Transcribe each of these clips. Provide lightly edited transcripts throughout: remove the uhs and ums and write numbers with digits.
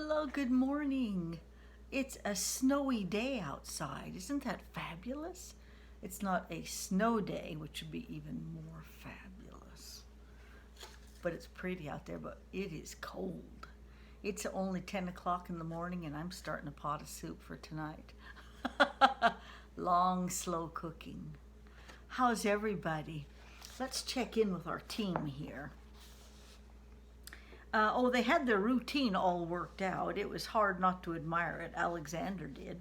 Hello, good morning. It's a snowy day outside. Isn't that fabulous? It's not a snow day, which would be even more fabulous. But it's pretty out there, but it is cold. It's only 10 o'clock in the morning and I'm starting a pot of soup for tonight. Long, slow cooking. How's everybody? Let's check in with our team here. They had their routine all worked out. It was hard not to admire it. Alexander did.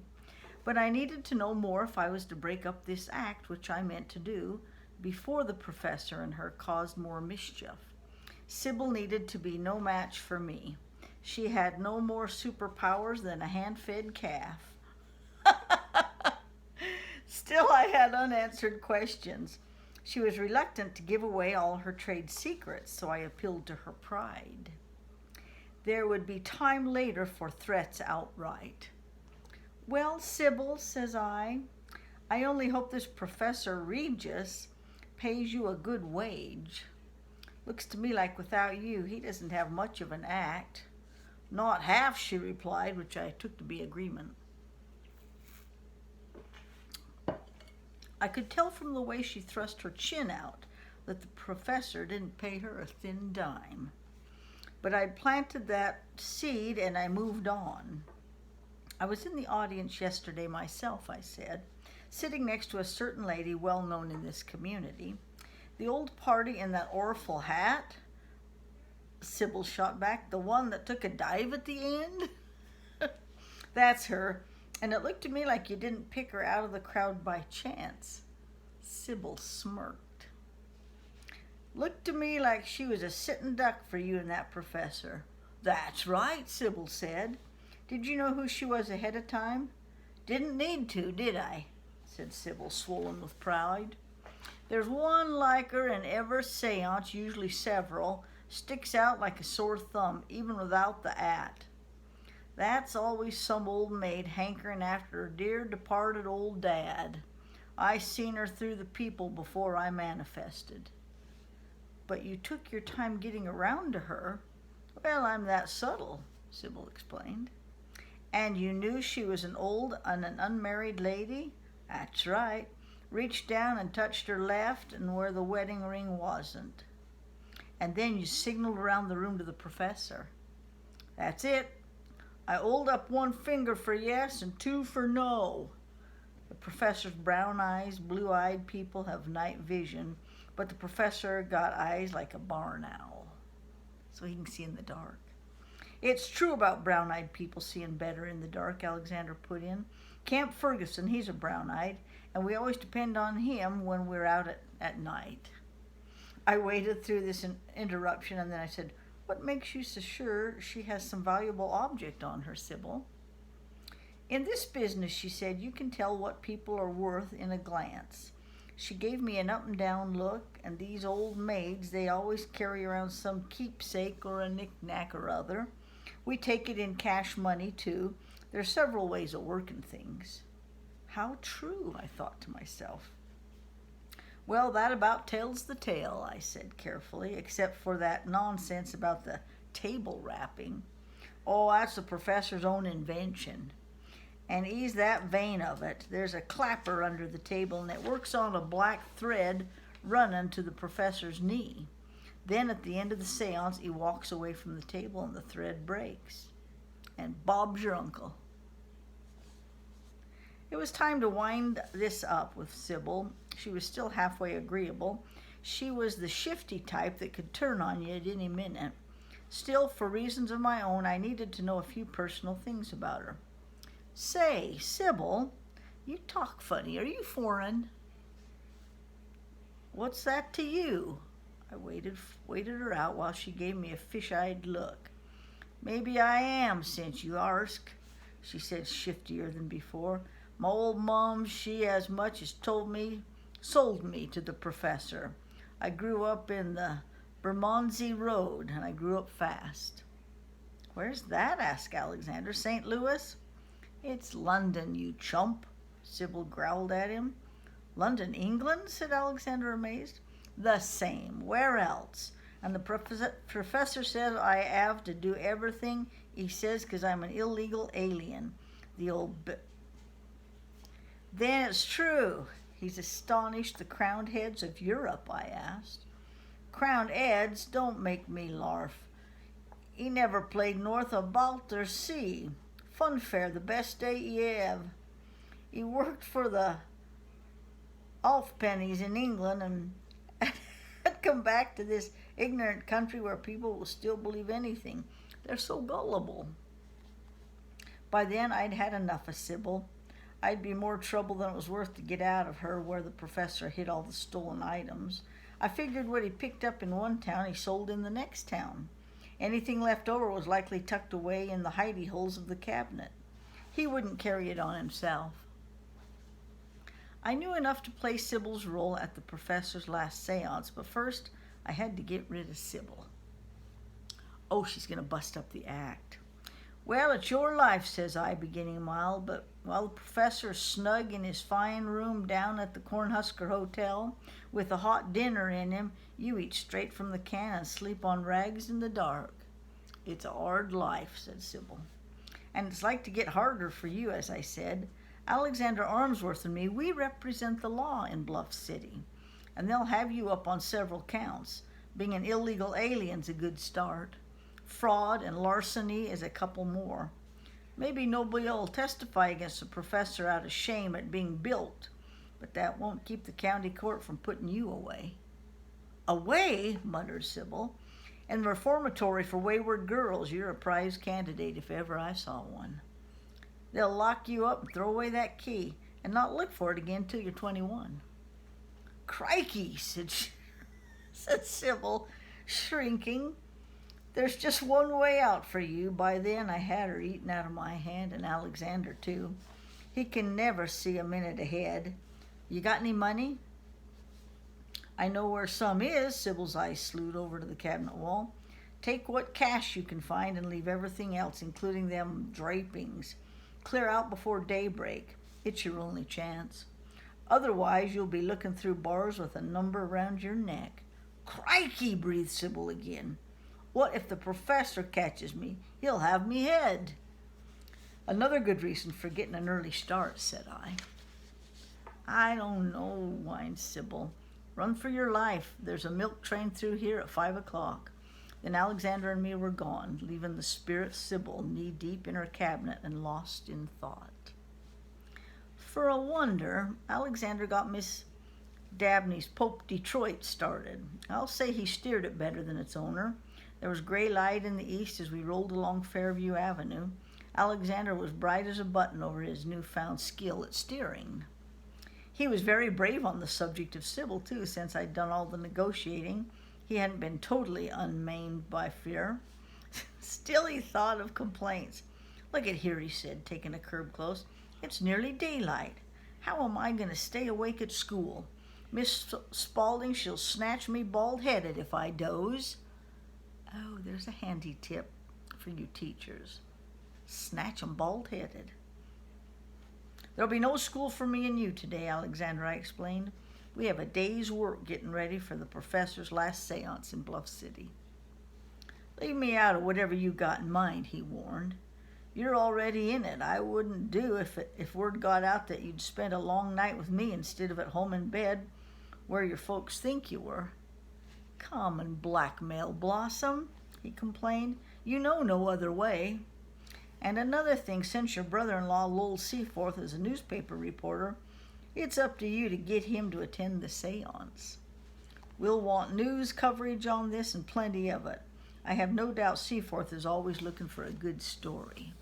But I needed to know more if I was to break up this act, which I meant to do, before the professor and her caused more mischief. Sybil needed to be no match for me. She had no more superpowers than a hand-fed calf. Still, I had unanswered questions. She was reluctant to give away all her trade secrets, so I appealed to her pride. There would be time later for threats outright. Well, Sybil, says I only hope this Professor Regis pays you a good wage. Looks to me like without you, he doesn't have much of an act. Not half, she replied, which I took to be agreement. I could tell from the way she thrust her chin out that the professor didn't pay her a thin dime. But I'd planted that seed and I moved on. I was in the audience yesterday myself, I said, sitting next to a certain lady well known in this community. The old party in that orful hat, Sybil shot back, the one that took a dive at the end? That's her. And it looked to me like you didn't pick her out of the crowd by chance. Sybil smirked. Looked to me like she was a sitting duck for you and that professor. That's right, Sybil said. Did you know who she was ahead of time? Didn't need to, did I? Said Sybil, swollen with pride. There's one like her in every seance, usually several, sticks out like a sore thumb, even without the at. That's always some old maid hankering after her dear departed old dad. I seen her through the people before I manifested. But you took your time getting around to her. Well, I'm that subtle, Sybil explained. And you knew she was an old and an unmarried lady? That's right. Reached down and touched her left and where the wedding ring wasn't. And then you signaled around the room to the professor. That's it. I hold up one finger for yes and two for no. The professor's brown eyes, blue-eyed people have night vision, but the professor got eyes like a barn owl, so he can see in the dark. It's true about brown-eyed people seeing better in the dark, Alexander put in. Camp Ferguson, he's a brown-eyed, and we always depend on him when we're out at night. I waited through this interruption, and then I said, what makes you so sure she has some valuable object on her, Sybil? In this business, she said, you can tell what people are worth in a glance. She gave me an up and down look, and these old maids, they always carry around some keepsake or a knick-knack or other. We take it in cash money, too. There's several ways of working things. How true, I thought to myself. Well, that about tells the tale, I said carefully, except for that nonsense about the table wrapping. Oh, that's the professor's own invention. And ease that vein of it. There's a clapper under the table, and it works on a black thread running to the professor's knee. Then at the end of the seance, he walks away from the table, and the thread breaks. And Bob's your uncle. It was time to wind this up with Sybil. She was still halfway agreeable. She was the shifty type that could turn on you at any minute. Still, for reasons of my own, I needed to know a few personal things about her. Say, Sybil, you talk funny. Are you foreign? What's that to you? I waited her out while she gave me a fish-eyed look. Maybe I am, since you arsk, she said, shiftier than before. My old mom, she as much as sold me to the professor. I grew up in the Bermondsey Road, and I grew up fast. Where's that? Asked Alexander. St. Louis? It's London, you chump, Sybil growled at him. London, England? Said Alexander, amazed. The same. Where else? And the professor says I have to do everything he says, because I'm an illegal alien. The old Then it's true. He's astonished the crowned heads of Europe, I asked. Crowned heads don't make me larf. He never played north of Balter Sea. Fun fair, the best day he have. He worked for the Alfpennies in England and had come back to this ignorant country where people will still believe anything. They're so gullible. By then, I'd had enough of Sybil. I'd be more trouble than it was worth to get out of her where the professor hid all the stolen items. I figured what he picked up in one town, he sold in the next town. Anything left over was likely tucked away in the hidey holes of the cabinet. He wouldn't carry it on himself. I knew enough to play Sybil's role at the professor's last seance, but first I had to get rid of Sybil. Oh, she's going to bust up the act. Well, it's your life, says I, beginning mild, but while the professor's snug in his fine room down at the Cornhusker Hotel with a hot dinner in him, you eat straight from the can and sleep on rags in the dark. It's a hard life, said Sybil. And it's like to get harder for you, as I said. Alexander Armsworth and me, we represent the law in Bluff City, and they'll have you up on several counts. Being an illegal alien's a good start. Fraud and larceny is a couple more. Maybe nobody will testify against the professor out of shame at being bilked, but that won't keep the county court from putting you away. Away, muttered Sybil. In the reformatory for wayward girls, you're a prize candidate if ever I saw one. They'll lock you up and throw away that key and not look for it again till you're 21. Crikey, said Sybil, shrinking. There's just one way out for you. By then I had her eaten out of my hand, and Alexander too. He can never see a minute ahead. You got any money? I know where some is. Sybil's eyes slewed over to the cabinet wall. Take what cash you can find and leave everything else, including them drapings. Clear out before daybreak. It's your only chance. Otherwise, you'll be looking through bars with a number around your neck. Crikey, breathed Sybil again. What if the professor catches me? He'll have me head. Another good reason for getting an early start, said I. I don't know, whined Sybil. Run for your life. There's a milk train through here at 5 o'clock. Then Alexander and me were gone, leaving the spirit Sybil knee-deep in her cabinet and lost in thought. For a wonder, Alexander got Miss Dabney's Pope Detroit started. I'll say he steered it better than its owner. There was gray light in the east as we rolled along Fairview Avenue. Alexander was bright as a button over his newfound skill at steering. He was very brave on the subject of Sybil, too, since I'd done all the negotiating. He hadn't been totally unmaimed by fear. Still, he thought of complaints. Look at here, he said, taking a curb close. It's nearly daylight. How am I going to stay awake at school? Miss Spaulding, she'll snatch me bald-headed if I doze. Oh, there's a handy tip for you teachers. Snatch 'em bald-headed. There'll be no school for me and you today, Alexander, I explained. We have a day's work getting ready for the professor's last seance in Bluff City. Leave me out of whatever you got in mind, he warned. You're already in it. I wouldn't do if word got out that you'd spent a long night with me instead of at home in bed where your folks think you were. Common blackmail, Blossom, he complained. You know no other way. And another thing, since your brother-in-law Lowell Seaforth is a newspaper reporter, it's up to you to get him to attend the seance. We'll want news coverage on this and plenty of it. I have no doubt Seaforth is always looking for a good story.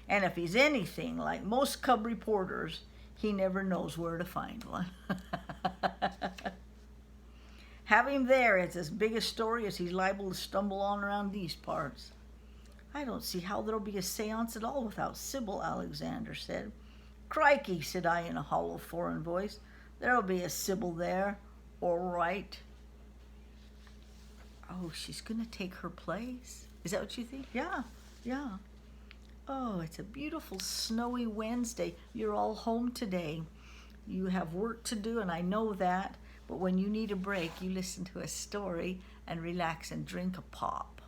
And if he's anything like most cub reporters, he never knows where to find one. Have him there, it's as big a story as he's liable to stumble on around these parts. I don't see how there'll be a seance at all without Sybil, Alexander said. Crikey, said I in a hollow foreign voice. There'll be a Sybil there, all right. Oh, she's going to take her place? Is that what you think? Yeah. Oh, it's a beautiful snowy Wednesday. You're all home today. You have work to do, and I know that. But when you need a break, you listen to a story and relax and drink a pop.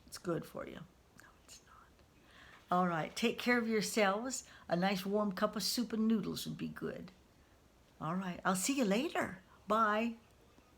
It's good for you. All right, take care of yourselves. A nice warm cup of soup and noodles would be good. All right, I'll see you later. Bye.